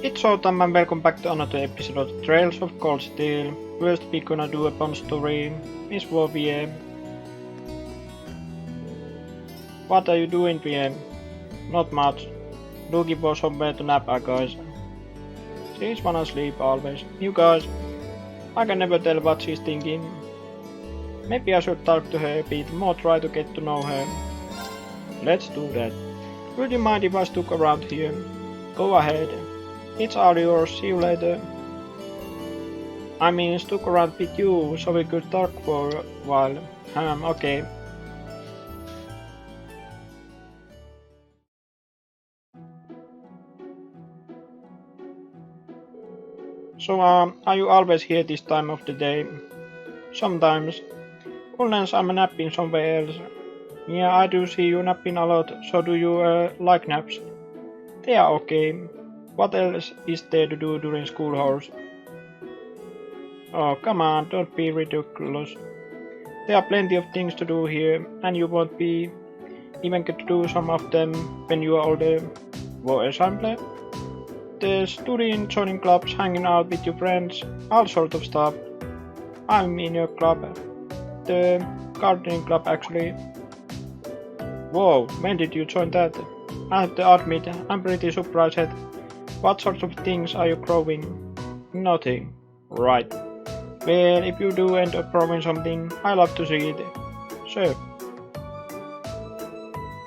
It's autumn and welcome back to another episode of Trails of Cold Steel. First we're gonna do a fun story. Miss Warvier. What are you doing, PM? Not much. Looking for somewhere to nap, guys. She's wanna sleep always. You guys, I can never tell what she's thinking. Maybe I should talk to her a bit more, try to get to know her. Let's do that. Would you mind if I stuck around here? Go ahead. It's all yours, see you later. I mean, stuck around with you, so we could talk for a while. Okay. So, are you always here this time of the day? Sometimes. Unless I'm napping somewhere else. Yeah, I do see you napping a lot, so do you like naps? They are okay. What else is there to do during school hours? Oh, come on, don't be ridiculous. There are plenty of things to do here, and you won't be even get to do some of them when you are older. For example, the studying, joining clubs, hanging out with your friends, all sort of stuff. I'm in your club. The gardening club, actually. Whoa, when did you join that? I have to admit, I'm pretty surprised. What sorts of things are you growing? Nothing. Right. Well, if you do end up growing something, I love to see it. Sure.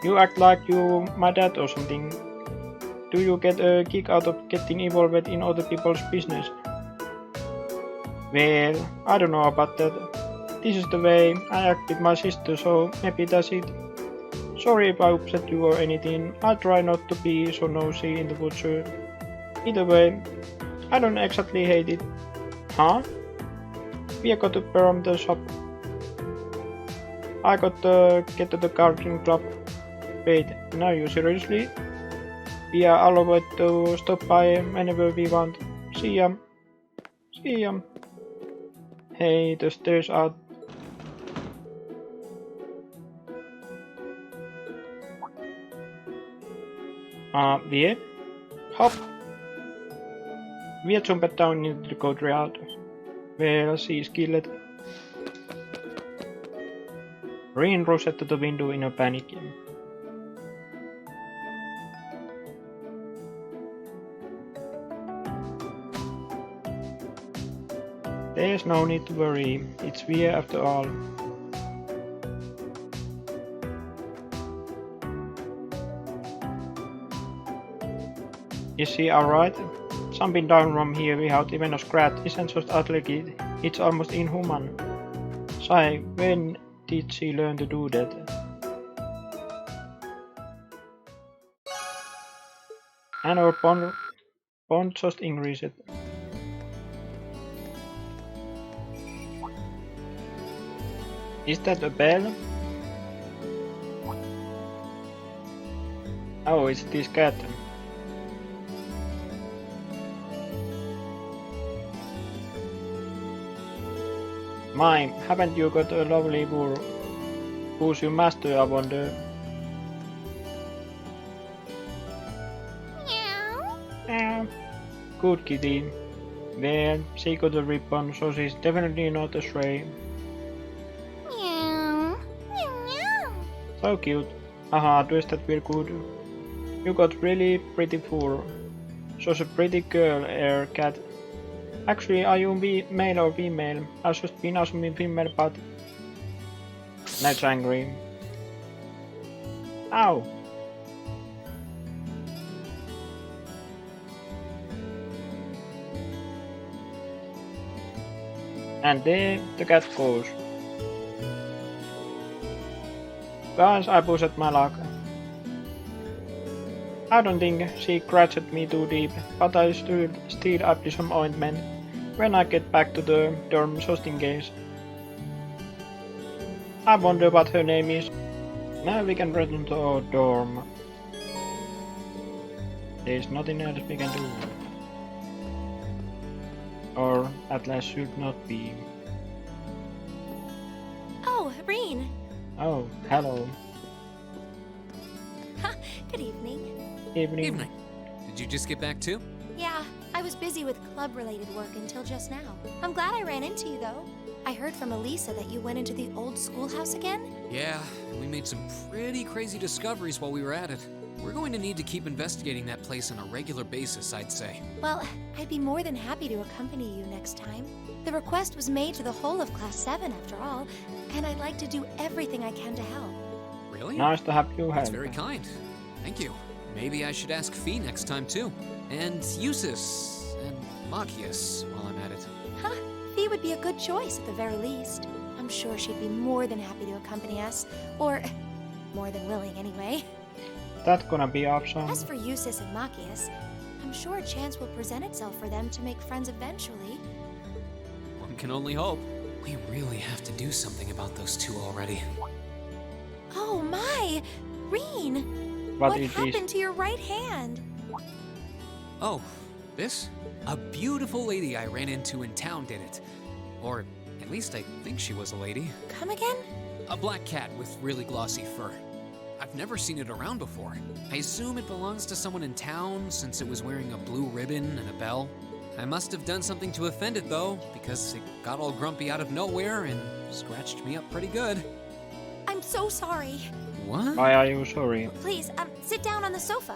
You act like you my dad or something. Do you get a kick out of getting involved in other people's business? Well, I don't know about that. This is the way I act with my sister, so maybe that's it. Sorry if I upset you or anything. I'll try not to be so nosy in the future. Either way, I don't exactly hate it. Huh? We got to perm the shop. I got to get to the gardening club. Wait, now you seriously? We are allowed to stop by whenever we want. See ya. See ya. Hey, the stairs are... yeah? Hop! We jumped down into the courtyard. Well, she's killed. Rin rushed to the window in a panic. There's no need to worry, it's Via after all. Is she alright? Jumping down from here without even a scratch isn't just ugly, it's almost inhuman. Sai, when did she learn to do that? And our bond just increased. Is that a bell? Oh, it's this cat. Mime, haven't you got a lovely burr? Who's your master, I wonder? Meow. Good kitty. Well, she got a ribbon, so she's definitely not a stray. So cute. Haha, does that feel good? You got really pretty fur. Such a pretty girl, cat. Actually, are you male or female? I just been assuming female, but... That's angry. Ow! And there the cat goes. Guys, I pushed my luck. I don't think she scratched me too deep, but I should still apply some ointment when I get back to the dorm just in case. I wonder what her name is. Now we can return to our dorm. There's nothing else we can do. Or at least should not be. Oh, Reen. Oh, hello. Good evening. Evening. Evening. Did you just get back too? Yeah, I was busy with club-related work until just now. I'm glad I ran into you, though. I heard from Elisa that you went into the old schoolhouse again? Yeah, and we made some pretty crazy discoveries while we were at it. We're going to need to keep investigating that place on a regular basis, I'd say. Well, I'd be more than happy to accompany you next time. The request was made to the whole of Class 7, after all, and I'd like to do everything I can to help. Really? Nice to have you That's help. very kind. Thank you. Maybe I should ask Fee next time, too. And Eusis, and Machias while I'm at it. Huh, Fee would be a good choice at the very least. I'm sure she'd be more than happy to accompany us, or more than willing anyway. That's gonna be awesome. As for Eusis and Machias, I'm sure a chance will present itself for them to make friends eventually. One can only hope. We really have to do something about those two already. Oh my! Reen! But What it happened is to your right hand? Oh, this? A beautiful lady I ran into in town did it. Or at least I think she was a lady. Come again? A black cat with really glossy fur. I've never seen it around before. I assume it belongs to someone in town since it was wearing a blue ribbon and a bell. I must have done something to offend it though, because it got all grumpy out of nowhere and scratched me up pretty good. I'm so sorry. What? why are you sorry? Please, sit down on the sofa.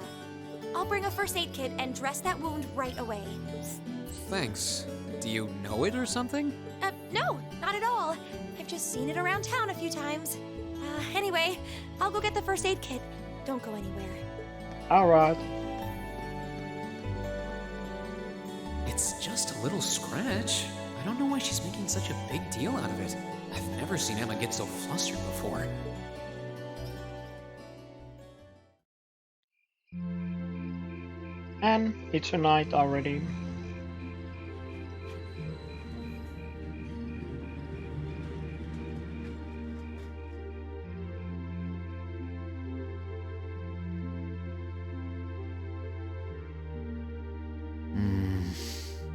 I'll bring a first aid kit and dress that wound right away. Thanks. Do you know it or something? No, not at all. I've just seen it around town a few times. Anyway, I'll go get the first aid kit. Don't go anywhere. Alright. It's just a little scratch. I don't know why she's making such a big deal out of it. I've never seen Emma get so flustered before. And it's a night already.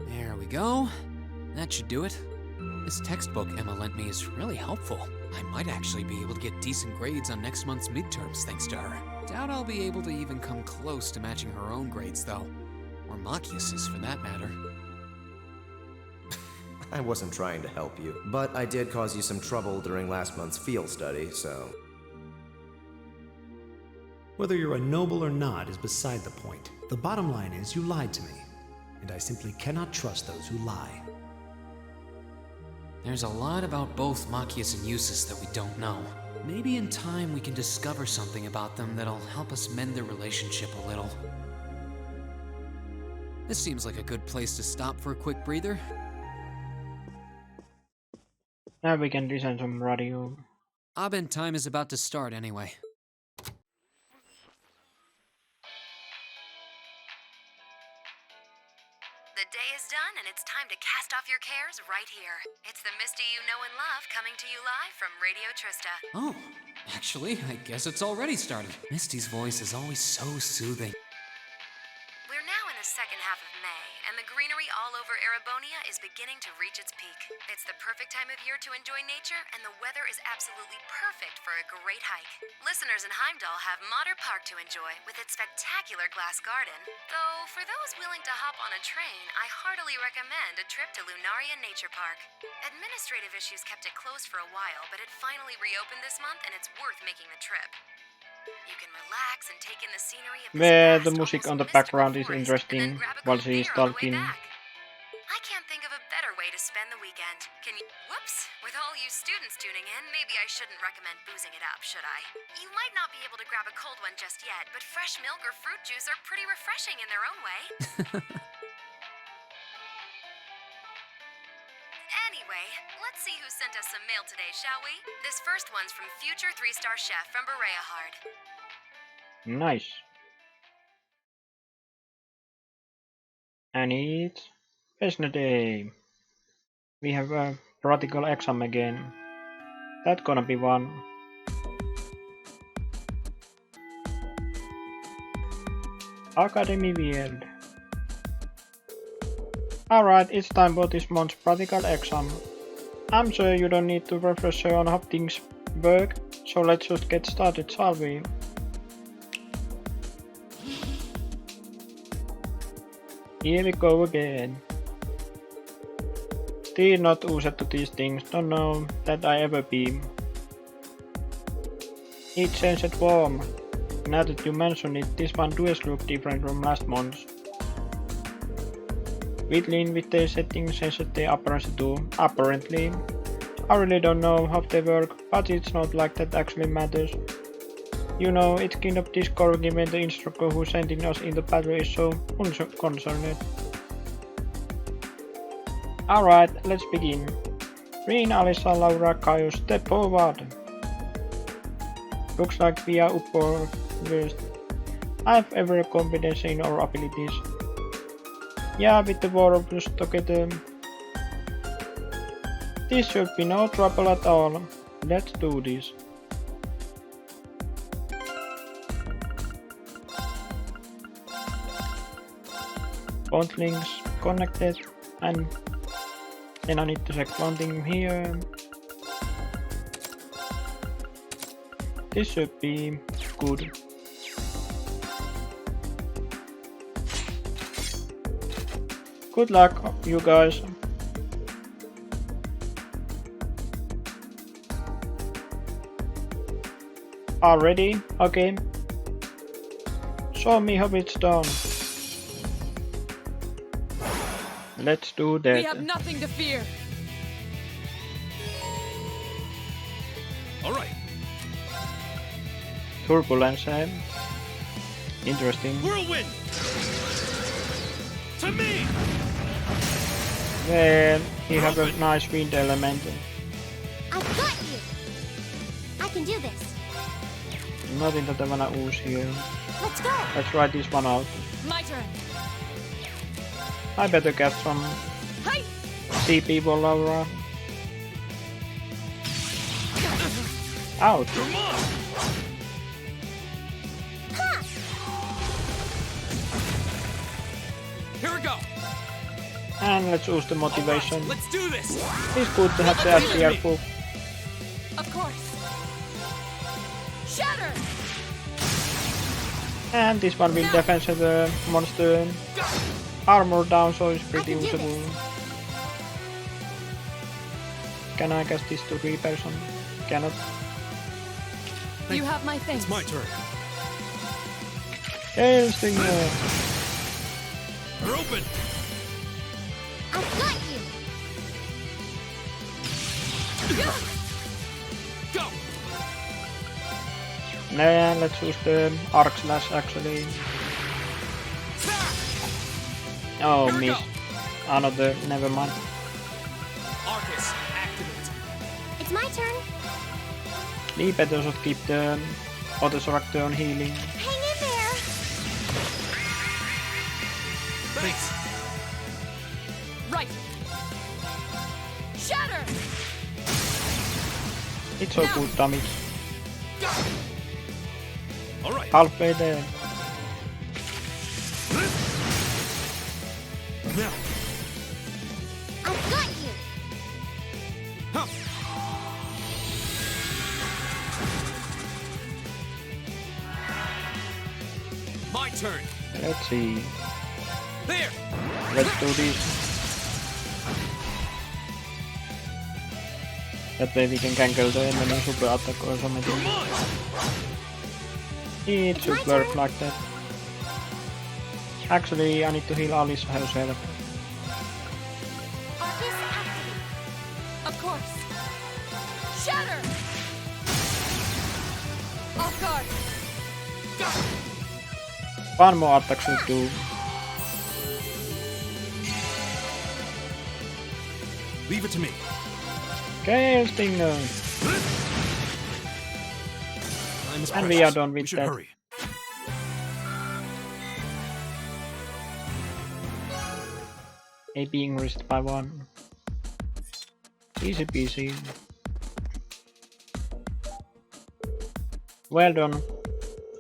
There we go. That should do it. This textbook Emma lent me is really helpful. I might actually be able to get decent grades on next month's midterms thanks to her. Doubt I'll be able to even come close to matching her own grades though. Or Machias's for that matter. I wasn't trying to help you, but I did cause you some trouble during last month's field study, so... Whether you're a noble or not is beside the point. The bottom line is you lied to me, and I simply cannot trust those who lie. There's a lot about both Machias and Eusis that we don't know. Maybe in time we can discover something about them that'll help us mend their relationship a little. This seems like a good place to stop for a quick breather. Now we can listen some radio. Abend time is about to start anyway. The day is done and it's time to cast off your cares right here. It's the Misty you know and love coming to you live from Radio Trista. Oh, actually, I guess it's already started. Misty's voice is always so soothing. We're now in the second half of May, and the greenery all over Erebonia is beginning to reach its peak. It's the perfect time of year to enjoy nature, and the weather is absolutely perfect for a great hike. Listeners in Heimdall have Motter Park to enjoy with its spectacular glass garden. Though, for those willing to hop on a train, I heartily recommend a trip to Lunaria Nature Park. Administrative issues kept it closed for a while, but it finally reopened this month, and it's worth making the trip. You can relax and take in the scenery of Where this the vast, music almost on the mystical background is forest, interesting and then grab a while cold she is beer on the way talking. back. I can't think of a better way to spend the weekend. Can you? Whoops! With all you students tuning in, maybe I shouldn't recommend boozing it up, should I? You might not be able to grab a cold one just yet, but fresh milk or fruit juice are pretty refreshing in their own way. Anyway, let's see who sent us some mail today, shall we? This first one's from future 3-star chef from Bereahard. Nice. And it's business day. We have a practical exam again. That's gonna be one. Academy World. Alright, it's time for this month's practical exam. I'm sure you don't need to refresh on how things work, so let's just get started, shall we? Here we go again. Still not used to these things, don't know that I ever be. It changed warm. Now that you mention it, this one does look different from last month's. Whittling with the settings changed the appearance too, apparently. I really don't know how they work, but it's not like that actually matters. You know, it's kind of discouraging when the instructor who's sending us in the battle is so concerned. Alright, let's begin. Rin, Alisa, Laura, Kaio, step forward. Looks like we are up for first. I have every confidence in our abilities. Yeah, with the war of us together. This should be no trouble at all. Let's do this. Both links connected, and then I need to check one thing here. This should be good. Good luck, you guys. Are ready? Okay. Show me how it's done. Let's do that. We have nothing to fear. All right. Turbulence, interesting. Whirlwind. To me. Well, you have a nice wind element. I've got you! I can do this. Nothing that I wanna use here. Let's go! Let's try this one out. My turn. I better get some Hi. sea people, Laura. Out. Come on. Ha! Here we go. And let's use the motivation. All right, let's do this. It's good to have the SDR book. Of course. Shatter. And this one will defend the monster armor down, so it's pretty I can do usable. Can I cast this to 3 person? Cannot. You have my things. It's my turn. Hail Stinger! We're open. I've got you! Go. Nah, let's use the arc slash actually. Oh, Here we miss. go. Another, never mind. Arcus, activate. It's my turn. We better should keep the Autosoractor on healing. Hang in there! Thanks. Right. Shatter. It's so good damage. All right. Halfway there. Now. I've got you! Huh. My turn. Let's see. There. Let's do this. That way we can cancel the enemy super attack or something. Come on. It should work like that. Actually, I need to heal Alice herself. Arcus activate. Of course. Shatter. Off guard. One more attack should do. Leave it to me. Gale Stinger! Time is And we precious. are done with We should that. hurry. A being reached by 1. Easy peasy. Well done.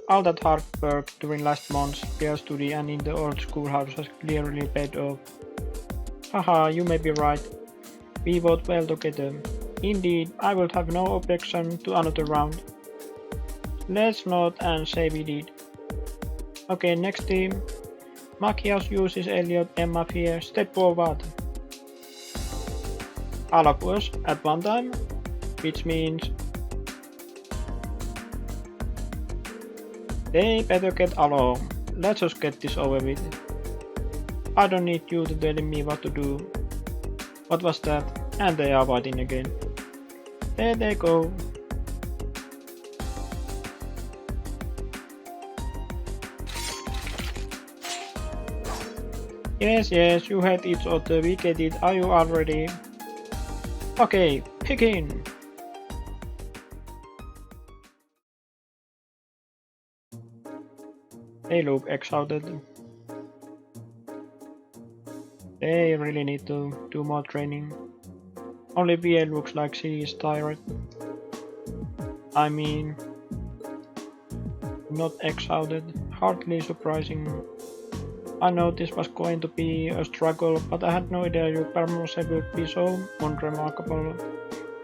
All that hard work during last month's peer study and in the old schoolhouse has clearly paid off. Haha, you may be right. We vote well together. Indeed, I would have no objection to another round. Let's nod and say we did. Okay, next team. Machias uses Elliot Emma Fear. Step forward. All of us at one time, which means they better get along. Let's just get this over with. I don't need you to tell me what to do. What was that? And they are fighting again. There they go. Yes, you hate each other, we get it. Are you all ready? Okay, begin! They look exhausted. They really need to do more training. Only Bia looks like she is tired. I mean, not exhausted, hardly surprising. I know this was going to be a struggle, but I had no idea your performance would be so unremarkable.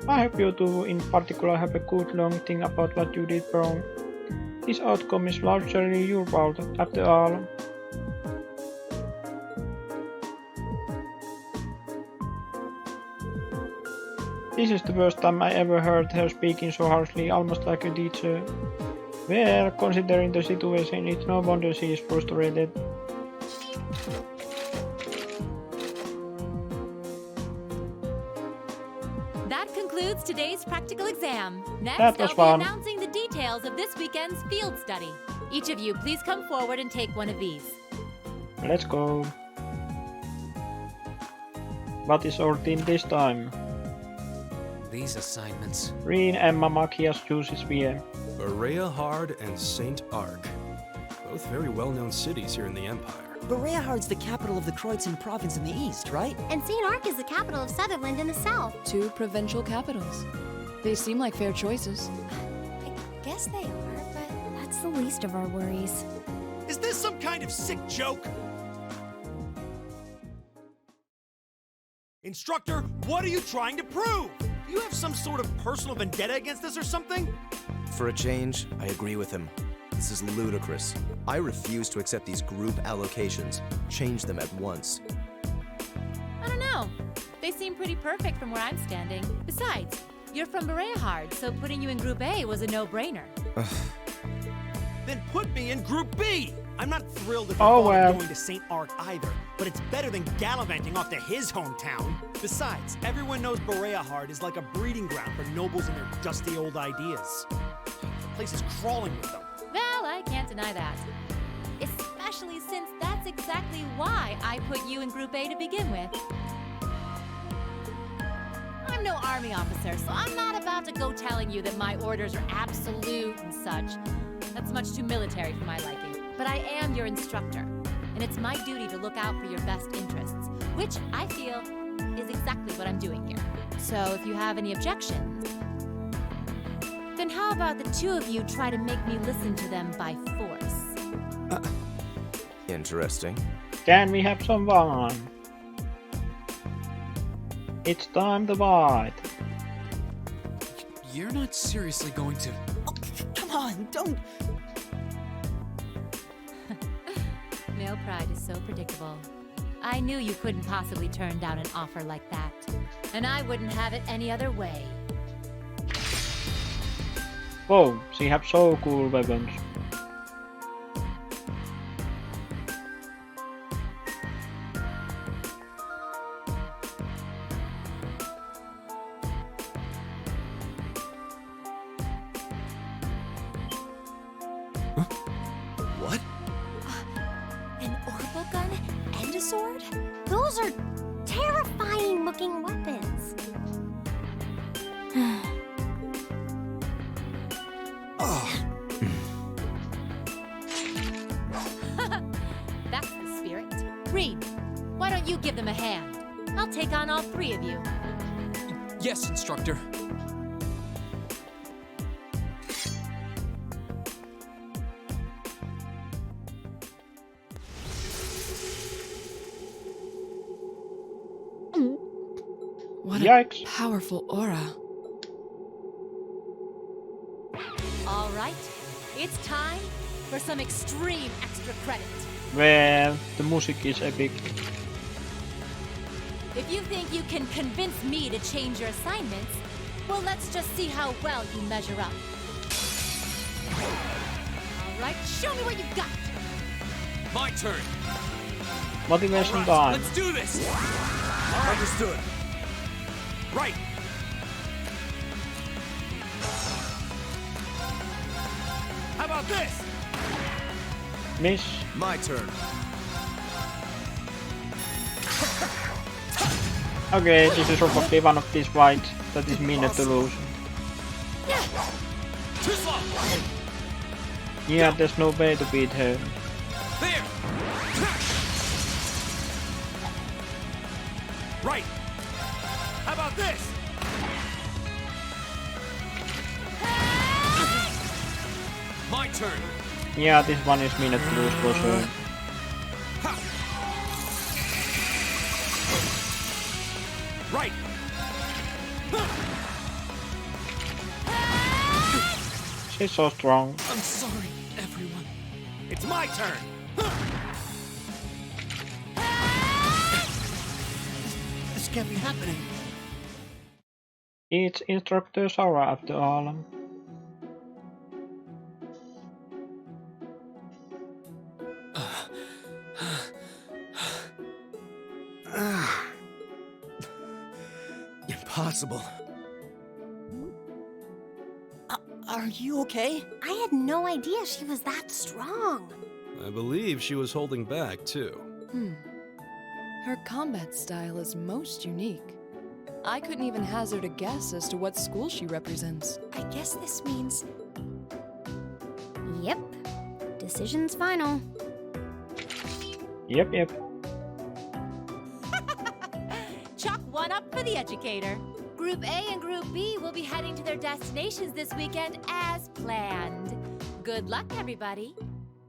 I hope you two in particular have a good long think about what you did wrong. This outcome is largely your fault, after all. This is the first time I ever heard her speaking so harshly, almost like a teacher. Well, considering the situation, it's no wonder she is frustrated. That concludes today's practical exam. Next, That was I'll fun. be announcing the details of this weekend's field study. Each of you, please come forward and take one of these. Let's go. What is our team this time? These assignments. Green Emma Machias uses Fear. Berea Hard and Saint Arc. Both very well-known cities here in the Empire. Bereahard's the capital of the Kreuzin province in the east, right? And St. Arc is the capital of Sutherland in the south. Two provincial capitals. They seem like fair choices. I guess they are, but that's the least of our worries. Is this some kind of sick joke? Instructor, what are you trying to prove? Do you have some sort of personal vendetta against us or something? For a change, I agree with him. This is ludicrous. I refuse to accept these group allocations. Change them at once. I don't know. They seem pretty perfect from where I'm standing. Besides, you're from Bereahard, so putting you in Group A was a no-brainer. Then put me in Group B! I'm not thrilled at the Oh, thought well. of going to St. Arc either, but it's better than gallivanting off to his hometown. Besides, everyone knows Bereahard is like a breeding ground for nobles and their dusty old ideas. The place is crawling with them. Well, I can't deny that. Especially since that's exactly why I put you in Group A to begin with. I'm no army officer, so I'm not about to go telling you that my orders are absolute and such. That's much too military for my liking. But I am your instructor, and it's my duty to look out for your best interests, which I feel is exactly what I'm doing here. So if you have any objections, then how about the two of you try to make me listen to them by force? Interesting. Can we have some fun? It's time to fight. You're not seriously going to... Oh, come on, don't... Male pride is so predictable. I knew you couldn't possibly turn down an offer like that. And I wouldn't have it any other way. Whoa, she have so cool weapons. What? An orbital gun and a sword? Those are terrifying looking weapons. That's the spirit. Green, why don't you give them a hand? I'll take on all three of you. Yes, instructor. What Yikes. a powerful aura. All right, it's time for some extreme extra credit. where the music is epic. If you think you can convince me to change your assignments, well, let's just see how well you measure up. All right, show me what you've got. My turn. Motivation time. Let's do this. Understood. Right. How about this? Miss. My turn. Okay, this is probably one of these fights that is meant to lose. Too slow. Yeah, there's no way to beat her. There. Right. How about this? My turn. Yeah, this one is meant to lose for sure. Right. She's so strong. I'm sorry, everyone. It's my turn. This can't be happening. It's Instructor Sora after all. Impossible. Are you okay? I had no idea she was that strong. I believe she was holding back, too. Her combat style is most unique. I couldn't even hazard a guess as to what school she represents. I guess this means... Yep. Decision's final. Yep. Chalk one up for the educator. Group A and Group B will be heading to their destinations this weekend as planned. Good luck, everybody.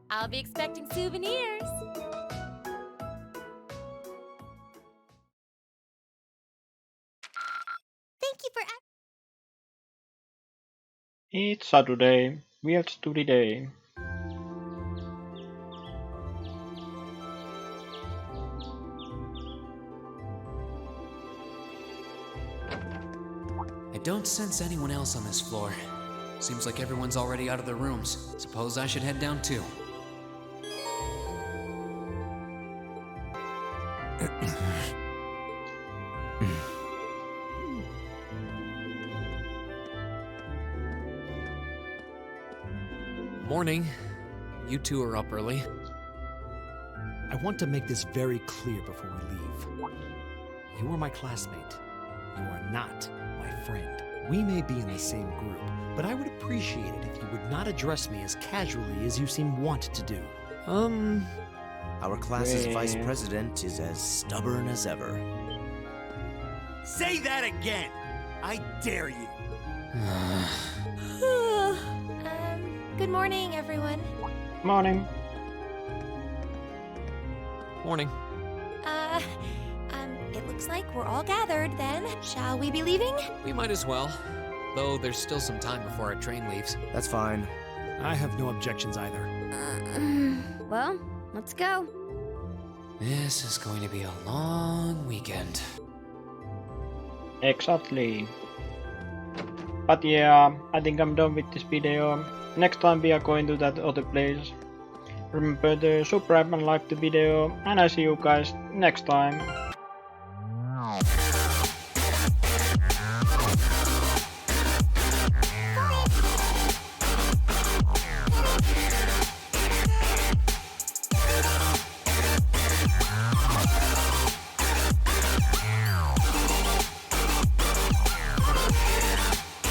I'll be expecting souvenirs. Thank you for... It's Saturday. Weird Study Day. I don't sense anyone else on this floor. Seems like everyone's already out of their rooms. Suppose I should head down too. Morning. You two are up early. I want to make this very clear before we leave. You are my classmate. You are not my friend. We may be in the same group, but I would appreciate it if you would not address me as casually as you seem wont to do. Our class's vice president is as stubborn as ever. Say that again. I dare you. Good morning, everyone. Morning. Morning. It looks like we're all gathered then. Shall we be leaving? We might as well. Though there's still some time before our train leaves. That's fine. I have no objections either. Well, let's go. This is going to be a long weekend. Exactly. But yeah, I think I'm done with this video. Next time we are going to that other place. Remember to subscribe and like the video, and I see you guys next time.